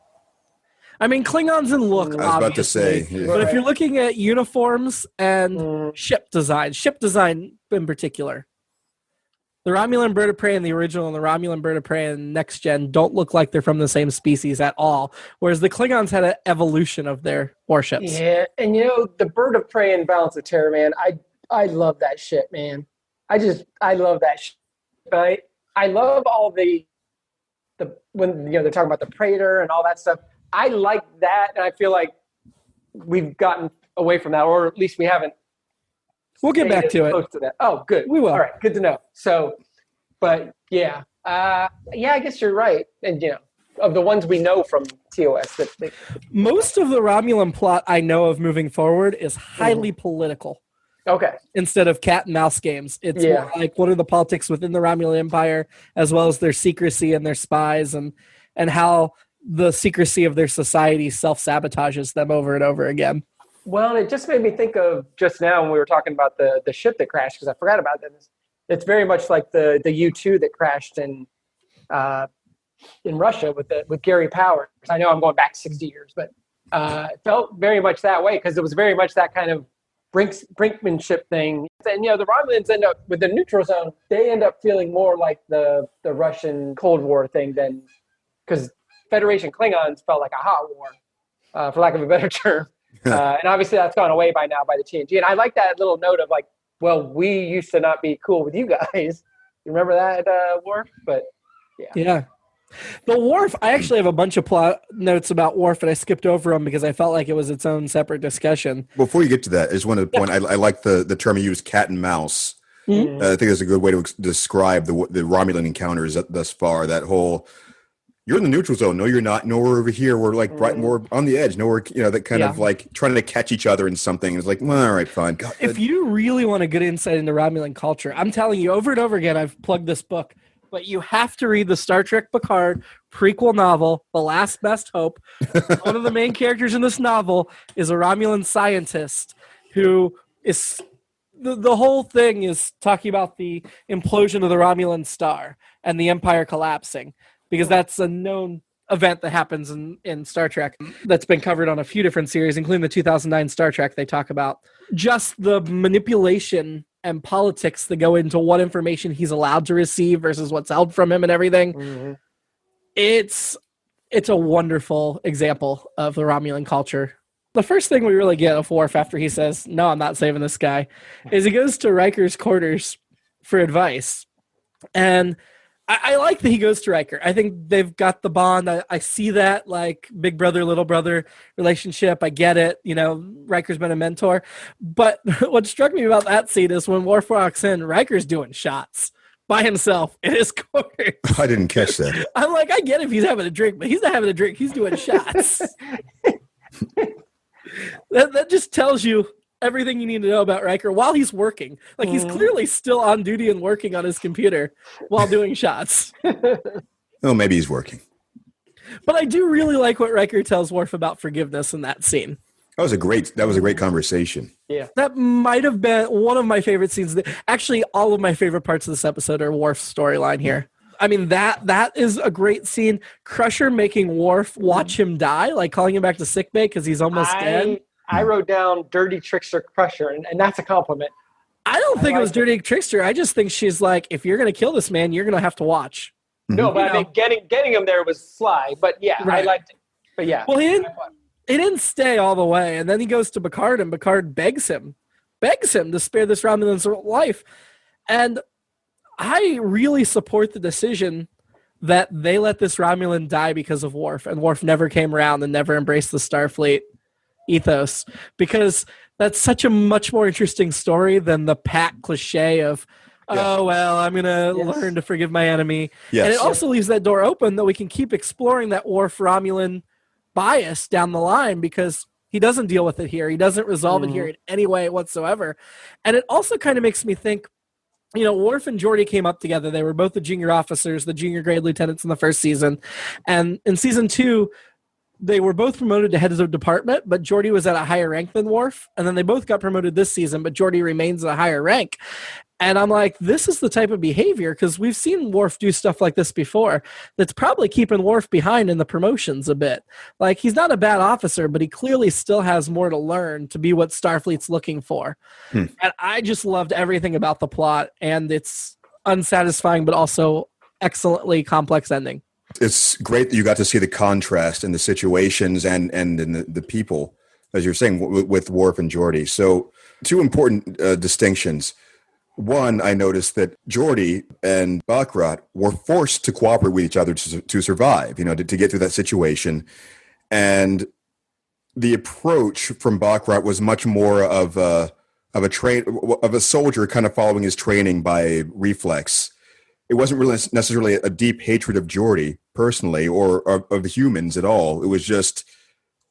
I mean, Klingons in look, obviously. I was about to say. Yeah. But if you're looking at uniforms and ship design in particular, the Romulan bird of prey in the original and the Romulan bird of prey in next gen don't look like they're from the same species at all, whereas the Klingons had an evolution of their warships. Yeah, and the bird of prey in Balance of Terror, man, I love that shit, man. I love that shit. But I love all the when they're talking about the Praetor and all that stuff. I like that, and I feel like we've gotten away from that, or at least we haven't. We'll get back to it. Close to that. Oh, good. We will. All right, good to know. So, but yeah, I guess you're right. And of the ones we know from TOS, most of the Romulan plot I know of moving forward is highly political. Okay. Instead of cat and mouse games, it's more like what are the politics within the Romulan Empire, as well as their secrecy and their spies, and how the secrecy of their society self-sabotages them over and over again. Well, it just made me think of just now when we were talking about the ship that crashed, because I forgot about that. It's very much like the U-2 that crashed in Russia with Gary Powers. I know I'm going back 60 years, but it felt very much that way because it was very much that kind of brinkmanship thing. And the Romulans end up with the neutral zone. They end up feeling more like the Russian Cold War thing than, because Federation Klingons felt like a hot war, for lack of a better term. And obviously that's gone away by now by the TNG. And I like that little note of like, well, we used to not be cool with you guys. You remember that, Worf? But yeah. The Worf, I actually have a bunch of plot notes about Worf, and I skipped over them because I felt like it was its own separate discussion. Before you get to that, I just wanted to point, I like the term you used, cat and mouse. Mm-hmm. I think that's a good way to describe the Romulan encounters thus far. That whole, you're in the neutral zone. No, you're not. No, we're over here. We're like right more on the edge. No, we're that kind of like trying to catch each other in something. It's like, well, all right, fine. God, if you really want a good insight into Romulan culture, I'm telling you over and over again, I've plugged this book, but you have to read the Star Trek Picard prequel novel, The Last Best Hope. One of the main characters in this novel is a Romulan scientist who is the whole thing is talking about the implosion of the Romulan star and the Empire collapsing, because that's a known event that happens in Star Trek that's been covered on a few different series, including the 2009 Star Trek. They talk about just the manipulation and politics that go into what information he's allowed to receive versus what's held from him and everything. Mm-hmm. It's a wonderful example of the Romulan culture. The first thing we really get of Worf after he says, "No, I'm not saving this guy," is he goes to Riker's quarters for advice. And I like that he goes to Riker. I think they've got the bond. I see that, like, big brother, little brother relationship. I get it. You know, Riker's been a mentor. But what struck me about that scene is when Worf walks in, Riker's doing shots by himself in his quarters. I didn't catch that. I'm like, I get if he's having a drink, but he's not having a drink. He's doing shots. That just tells you everything you need to know about Riker while he's working. Like, he's clearly still on duty and working on his computer while doing shots. Oh, maybe he's working. But I do really like what Riker tells Worf about forgiveness in that scene. That was a great conversation. Yeah. That might have been one of my favorite scenes. Actually, all of my favorite parts of this episode are Worf's storyline here. I mean, that is a great scene. Crusher making Worf watch him die, like calling him back to sickbay because he's almost dead. I wrote down Dirty Trickster Crusher, and that's a compliment. I don't think it was Dirty Trickster. I just think she's like, if you're going to kill this man, you're going to have to watch. No, but I mean, getting him there was sly. But yeah, right. I liked it. But yeah. Well, he didn't stay all the way. And then he goes to Picard, and Picard begs him to spare this Romulan's life. And I really support the decision that they let this Romulan die because of Worf, and Worf never came around and never embraced the Starfleet ethos, because that's such a much more interesting story than the pat cliche of, oh, well, I'm going to learn to forgive my enemy. Yes. And it also leaves that door open that we can keep exploring that Worf-Romulan bias down the line, because he doesn't deal with it here. He doesn't resolve it here in any way whatsoever. And it also kind of makes me think, you know, Worf and Geordi came up together. They were both the junior officers, the junior grade lieutenants in the first season. And in season 2, they were both promoted to heads of department, but Geordi was at a higher rank than Worf. And then they both got promoted this season, but Geordi remains at a higher rank. And I'm like, this is the type of behavior, because we've seen Worf do stuff like this before, that's probably keeping Worf behind in the promotions a bit. Like, he's not a bad officer, but he clearly still has more to learn to be what Starfleet's looking for. And I just loved everything about the plot, and it's unsatisfying, but also excellently complex ending. It's great that you got to see the contrast in the situations and in the people, as you're saying, with Worf and Geordi. So 2 important distinctions. One, I noticed that Geordi and Baccarat were forced to cooperate with each other to survive, you know, to get through that situation. And the approach from Baccarat was much more of a soldier kind of following his training by reflex. It wasn't really necessarily a deep hatred of Geordi personally, or of humans at all. It was just,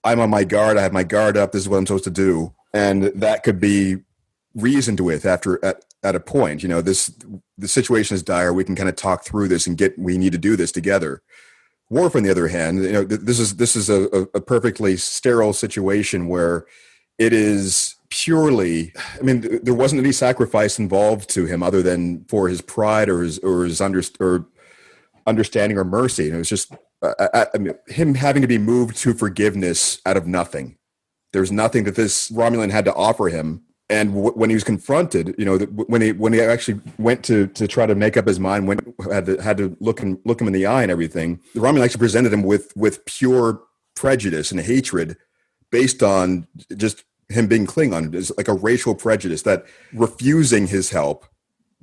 I'm on my guard. I have my guard up. This is what I'm supposed to do. And that could be reasoned with at a point. You know, the situation is dire. We can kind of talk through this and we need to do this together. Worf, on the other hand, you know, this is a perfectly sterile situation where it is purely, I mean, there wasn't any sacrifice involved to him other than for his pride or his understanding or mercy. And it was just I mean, him having to be moved to forgiveness out of nothing. There's nothing that this Romulan had to offer him. And when he was confronted, you know, when he actually went to try to make up his mind, had to look him in the eye and everything, the Romulan actually presented him with pure prejudice and hatred based on just him being Klingon. It's like a racial prejudice, that refusing his help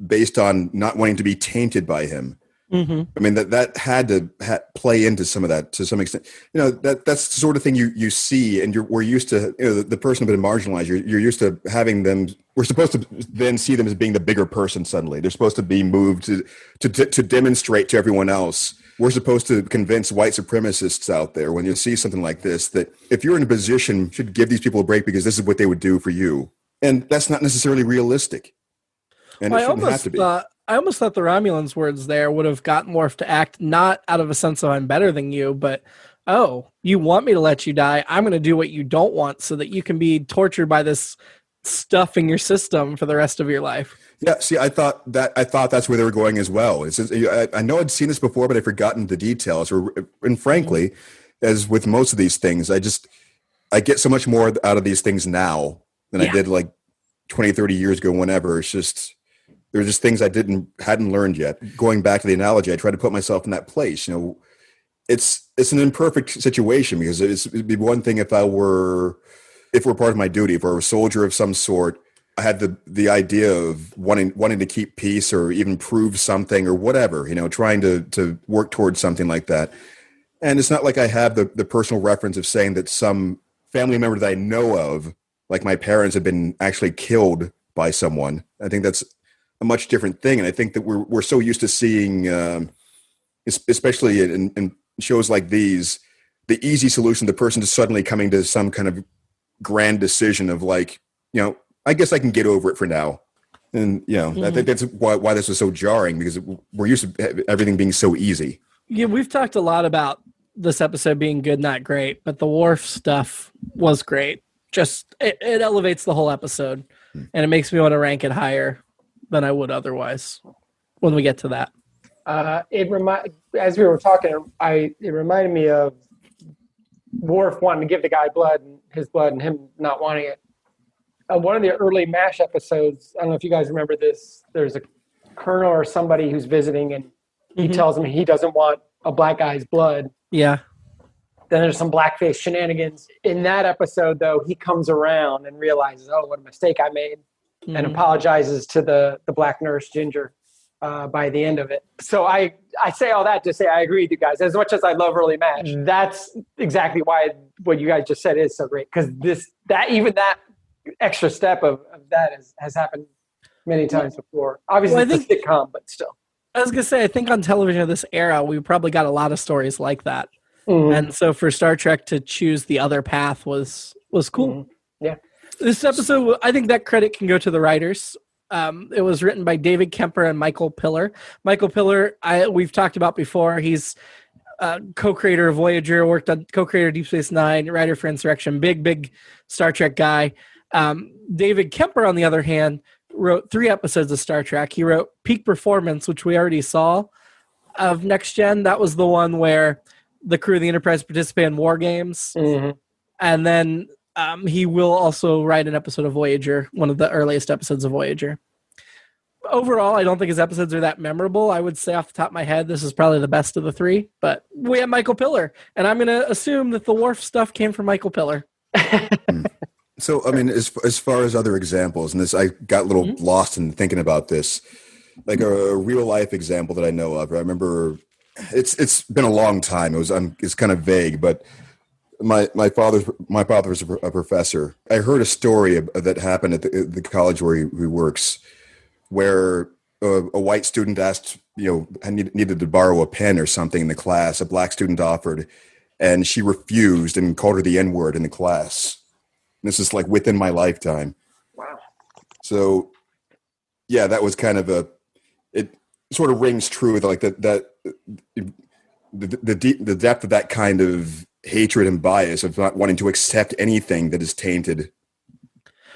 based on not wanting to be tainted by him. I mean, that had to play into some of that to some extent. You know, that's the sort of thing you see, and we're used to. You know, the person who's been marginalized. You're used to having them. We're supposed to then see them as being the bigger person. Suddenly, they're supposed to be moved to demonstrate to everyone else. We're supposed to convince white supremacists out there when you see something like this that if you're in a position, you should give these people a break because this is what they would do for you, and that's not necessarily realistic. And it shouldn't have to be. I almost thought the Romulan's words there would have gotten Worf to act not out of a sense of I'm better than you, but, oh, you want me to let you die? I'm going to do what you don't want so that you can be tortured by this stuff in your system for the rest of your life. Yeah, see, I thought that's where they were going as well. I know I'd seen this before, but I'd forgotten the details. And frankly, as with most of these things, I get so much more out of these things now than I did like 20, 30 years ago, whenever. It's just, there were just things I hadn't learned yet. Going back to the analogy, I try to put myself in that place. It's an imperfect situation, because it'd be one thing if we're part of my duty, if we're a soldier of some sort. I had the idea of wanting to keep peace or even prove something or whatever, trying to work towards something like that. And it's not like I have the personal reference of saying that some family member that I know of, like my parents, have been actually killed by someone. I think that's a much different thing. And I think that we're so used to seeing, especially in shows like these, the easy solution, the person just suddenly coming to some kind of grand decision of like, I guess I can get over it for now. And, I think that's why this was so jarring, because we're used to everything being so easy. Yeah, we've talked a lot about this episode being good, not great, but the Worf stuff was great. Just, it elevates the whole episode, and it makes me want to rank it higher than I would otherwise when we get to that. As we were talking, it reminded me of Worf wanting to give the guy his blood, and him not wanting it. One of the early MASH episodes, I don't know if you guys remember this, there's a colonel or somebody who's visiting, and he tells him he doesn't want a black guy's blood. Yeah. Then there's some blackface shenanigans. In that episode, though, he comes around and realizes, oh, what a mistake I made, and apologizes to the black nurse, Ginger, by the end of it. So I say all that to say I agree with you guys. As much as I love early MASH, that's exactly why what you guys just said is so great, because that extra step of that has happened many times before. Obviously, it's a sitcom, but still. I was going to say, I think on television of this era, we probably got a lot of stories like that. And so for Star Trek to choose the other path was cool. Yeah. This episode, I think that credit can go to the writers. It was written by David Kemper and Michael Piller. Michael Piller, we've talked about before. He's co-creator of Voyager, co-creator of Deep Space Nine, writer for Insurrection, big Star Trek guy. David Kemper, on the other hand, wrote 3 episodes of Star Trek. He wrote Peak Performance, which we already saw, of Next Gen. That was the one where the crew of the Enterprise participate in war games. And then he will also write an episode of Voyager, one of the earliest episodes of Voyager. Overall, I don't think his episodes are that memorable. I would say off the top of my head, this is probably the best of the 3. But we have Michael Piller, and I'm going to assume that the Worf stuff came from Michael Piller. So, I mean, as far as other examples, and I got a little lost in thinking about this, like a real life example that I know of. I remember it's been a long time. It's kind of vague, but my father was a professor. I heard a story that happened at the college where he works, where a white student asked, needed to borrow a pen or something in the class. A black student offered, and she refused and called her the N-word in the class. This is like within my lifetime. Wow. So, yeah, that was kind of it sort of rings true with like the depth of that kind of hatred and bias of not wanting to accept anything that is tainted.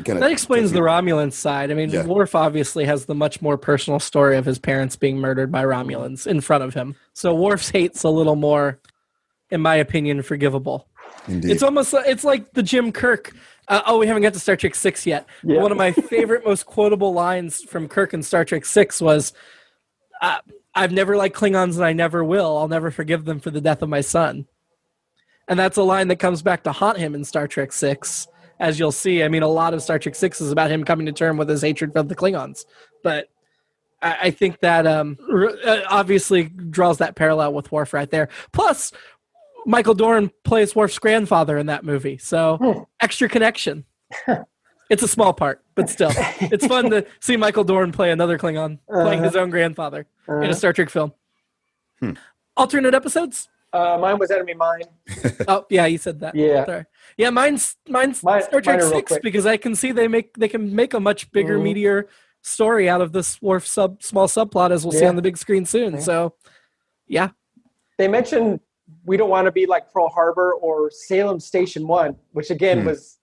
That explains the Romulan side. I mean, Worf obviously has the much more personal story of his parents being murdered by Romulans in front of him. So Worf's hate's a little more, in my opinion, forgivable. Indeed. It's like the Jim Kirk. We haven't got to Star Trek 6 yet. Yeah. One of my favorite, most quotable lines from Kirk in Star Trek 6 was, I've never liked Klingons and I never will. I'll never forgive them for the death of my son. And that's a line that comes back to haunt him in Star Trek 6, as you'll see. I mean, a lot of Star Trek 6 is about him coming to terms with his hatred for the Klingons. But I think that obviously draws that parallel with Worf right there. Plus, Michael Dorn plays Worf's grandfather in that movie, so extra connection. It's a small part, but still. It's fun to see Michael Dorn play another Klingon, playing his own grandfather in a Star Trek film. Alternate episodes? Mine was Enemy Mine. Oh, yeah, you said that. Yeah. Sorry. Yeah, mine's Star Trek 6, because I can see they can make a much bigger, meatier story out of this Worf small subplot, as we'll see on the big screen soon. Yeah. So, yeah. They mentioned we don't want to be like Pearl Harbor or Salem Station 1, which again was,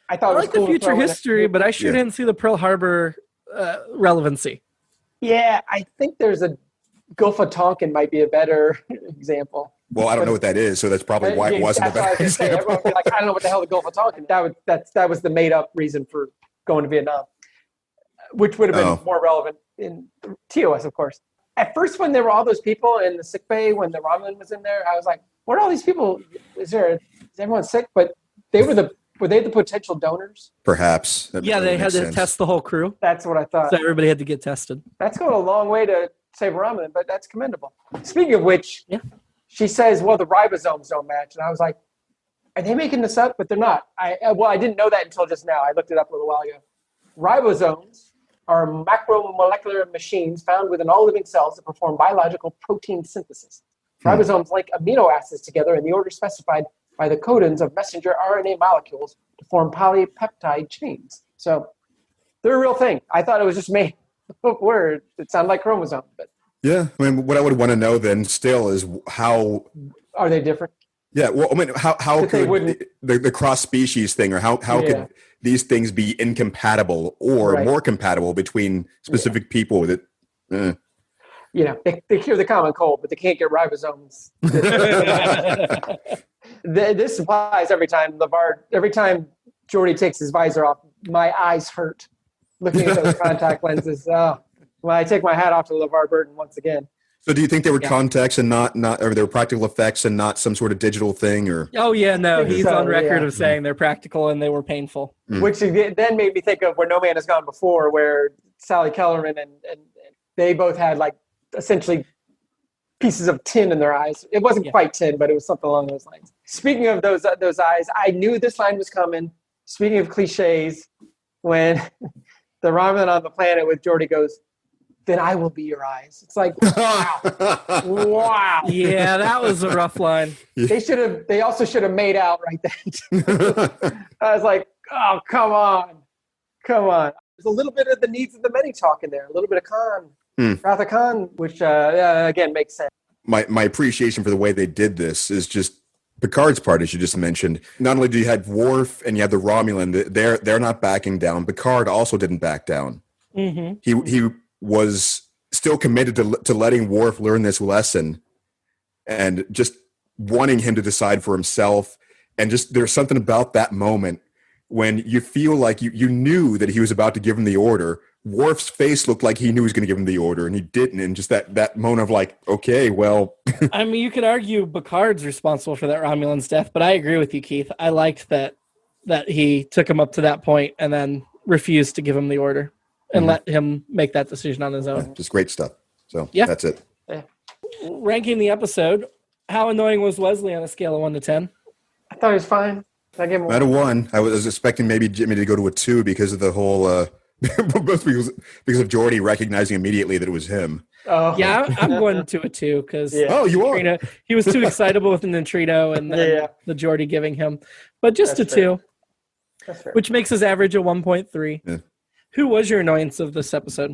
I thought I it was like cool the future history, but I sure didn't see the Pearl Harbor relevancy. Yeah, I think there's a Gulf of Tonkin might be a better example. Well, I don't know what that is, so that's probably why it wasn't a better example. Everyone would be like, I don't know what the hell the Gulf of Tonkin. That was the made up reason for going to Vietnam. which would have been more relevant in TOS, of course. At first, when there were all those people in the sick bay, when the Romulan was in there, I was like, what are all these people? Is everyone sick? But were they the potential donors? Perhaps. Yeah, they had to test the whole crew. That's what I thought. So everybody had to get tested. That's going a long way to save a Romulan, but that's commendable. Speaking of which, she says, well, the ribosomes don't match. And I was like, are they making this up? But they're not. I didn't know that until just now. I looked it up a little while ago. Ribosomes are macromolecular machines found within all living cells that perform biological protein synthesis. Ribosomes link amino acids together in the order specified by the codons of messenger RNA molecules to form polypeptide chains. So they're a real thing. I thought it was just made up word. It sounded like chromosome, but yeah. I mean, what I would want to know then still is how are they different? Yeah. Well, I mean, how could the cross species thing, or how could these things be incompatible or more compatible between specific people that? You know, they cure the common cold, but they can't get ribosomes. This applies every time every time Geordi takes his visor off, my eyes hurt looking at those contact lenses. When I take my hat off to LeVar Burton once again. So do you think they were contacts and not or they were practical effects and not some sort of digital thing? Or oh yeah, no, he's on record of saying they're practical and they were painful. Which then made me think of Where No Man Has Gone Before, where Sally Kellerman and they both had like essentially pieces of tin in their eyes. It wasn't quite tin, but it was something along those lines. Speaking of those eyes, I knew this line was coming. Speaking of cliches, when the Romulan on the planet with Geordi goes, then I will be your eyes. It's like, wow. Wow. Yeah, that was a rough line. They also should have made out right then. I was like, oh, come on. There's a little bit of the needs of the many talk in there, a little bit of Khan. Wrath of Khan, which again makes sense. My appreciation for the way they did this is just Picard's part, as you just mentioned. Not only do you have Worf and you have the Romulan, they're not backing down. Picard also didn't back down. Mm-hmm. He was still committed to letting Worf learn this lesson and just wanting him to decide for himself. And just there's something about that moment when you feel like you knew that he was about to give him the order. Worf's face looked like he knew he was going to give him the order, and he didn't. And just that moment of like, okay, well. I mean, you could argue Picard's responsible for that Romulan's death, but I agree with you, Keith. I liked that he took him up to that point and then refused to give him the order and let him make that decision on his own. Yeah, just great stuff. So that's it. Yeah. Ranking the episode, how annoying was Wesley on a scale of 1 to 10? I thought he was fine. I gave him a 1. I was expecting maybe Jimmy to go to a 2 because of the whole. Both because of Geordi recognizing immediately that it was him. Oh. Yeah, I'm going to a 2 because you are. He was too excitable with the neutrino and then the Geordi giving him. But just a 2, which makes his average a 1.3. Yeah. Who was your annoyance of this episode?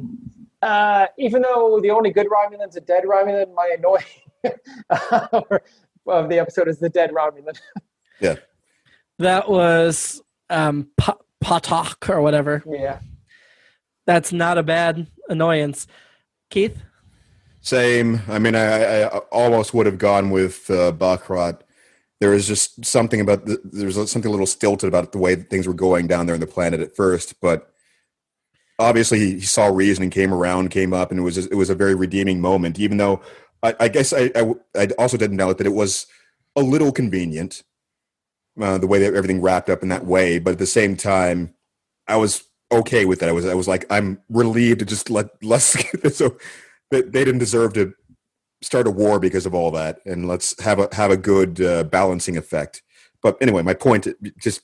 Even though the only good Romulan's a dead Romulan, my annoyance of the episode is the dead Romulan. Yeah. That was Patak or whatever. Yeah. That's not a bad annoyance. Keith? Same. I mean, I almost would have gone with Baccarat. There was just something about there's something a little stilted about the way that things were going down there on the planet at first, but obviously he saw reason and came up, and it was a very redeeming moment. Even though I guess I also didn't know that it was a little convenient the way that everything wrapped up in that way, but at the same time, I was okay with it. I was like, I'm relieved to just let so that they didn't deserve to start a war because of all that, and let's have a good balancing effect. But anyway, my point, just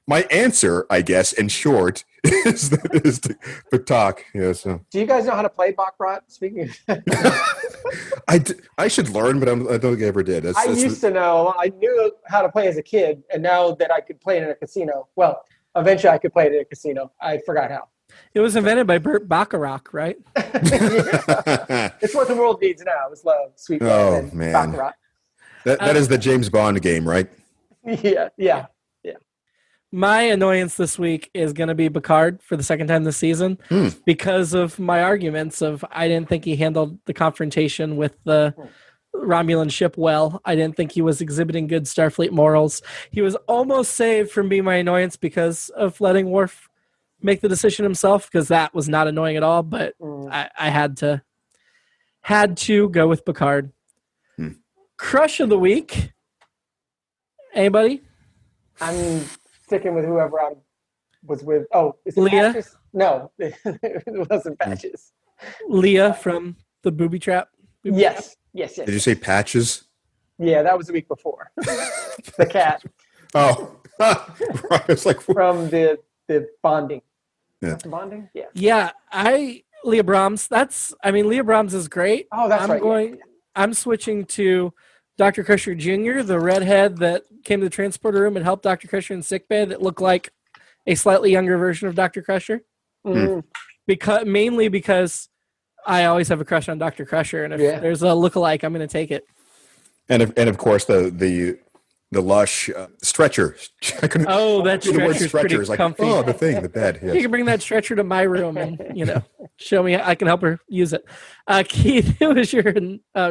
my answer, I guess, in short, is the talk. Yeah. So. Do you guys know how to play Baccarat? Speaking of, I should learn, but I don't think I ever did. I used to know. I knew how to play as a kid, and now that I could play it in a casino, well, eventually I could play it in a casino. I forgot how. It was invented by Burt Bacharach, right? It's what the world needs now. It's love, sweet love, and man. Baccarat. That is the James Bond game, right? Yeah. My annoyance this week is going to be Picard for the second time this season because of my arguments of I didn't think he handled the confrontation with the Romulan ship well. I didn't think he was exhibiting good Starfleet morals. He was almost saved from being my annoyance because of letting Worf make the decision himself because that was not annoying at all. But I had to go with Picard. Crush of the week. Anybody? I'm sticking with whoever I was with. Oh, is it Leah? Patches? No, it wasn't Patches. Leah from the Booby Trap. Yes. Did you say Patches? Yeah, that was the week before. The cat Oh, I was like, from the bonding. Yeah. The bonding? Yeah. Yeah, Leah Brahms. Leah Brahms is great. Oh, that's right. I'm switching to Dr. Crusher Jr., the redhead that came to the transporter room and helped Dr. Crusher in sickbay that looked like a slightly younger version of Dr. Crusher. Mainly because I always have a crush on Dr. Crusher, and if there's a lookalike, I'm going to take it. And of course the lush stretcher. That stretcher's pretty comfy. Like, the bed. Yes. You can bring that stretcher to my room and show me. I can help her use it. Keith, who was your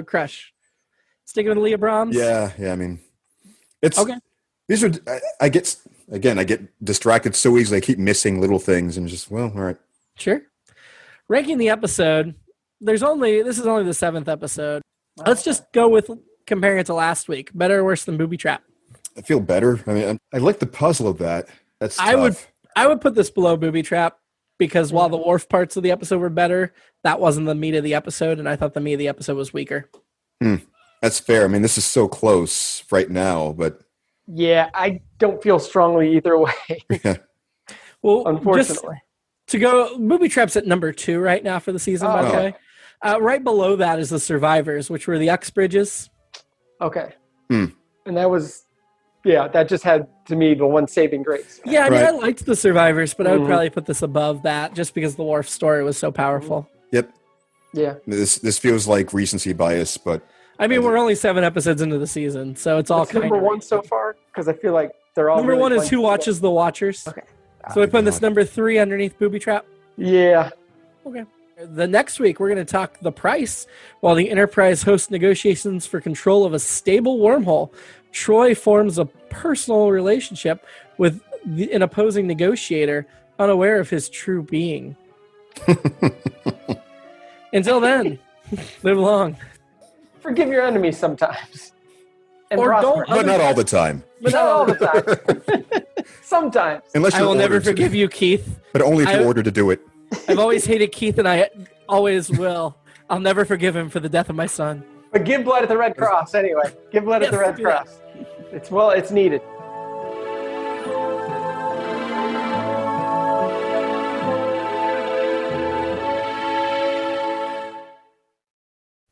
crush? Sticking with Leah Brahms? Yeah. I mean, it's okay. These are I get distracted so easily. I keep missing little things and just all right. Sure. Ranking the episode. This is only the 7th episode. Let's just go with comparing it to last week. Better or worse than Booby Trap? I feel better. I mean, I like the puzzle of that. That's tough. I would put this below Booby Trap because while the Worf parts of the episode were better, that wasn't the meat of the episode, and I thought the meat of the episode was weaker. That's fair. I mean, this is so close right now, but yeah, I don't feel strongly either way. Well, unfortunately, to go, Booby Trap's at number 2 right now for the season. By the way, right below that is the Survivors, which were the Uxbridges. Okay, and that was. Yeah, that just had, to me, the one saving grace. Yeah, I mean, I liked the Survivors, but I would probably put this above that just because the Worf story was so powerful. Yep. Yeah. This feels like recency bias, but... I mean, we're only 7 episodes into the season, so it's all kind of... number 1 so far? Because I feel like they're all... Number 1 is Who Watches the Watchers. Okay. So we put this number 3 underneath Booby Trap? Yeah. Okay. The next week, we're going to talk the price. While the Enterprise hosts negotiations for control of a stable wormhole, Troy forms a personal relationship with an opposing negotiator, unaware of his true being. Until then, live long. Forgive your enemies sometimes. And or prosper. But not all the time. But not all the time. Sometimes. Unless I will never forgive you, Keith. But only if you're ordered to do it. I've always hated Keith, and I always will. I'll never forgive him for the death of my son. But give blood at the Red Cross anyway. Give blood at the Red Cross. It's needed.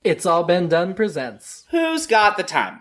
It's All Been Done presents Who's Got the Time?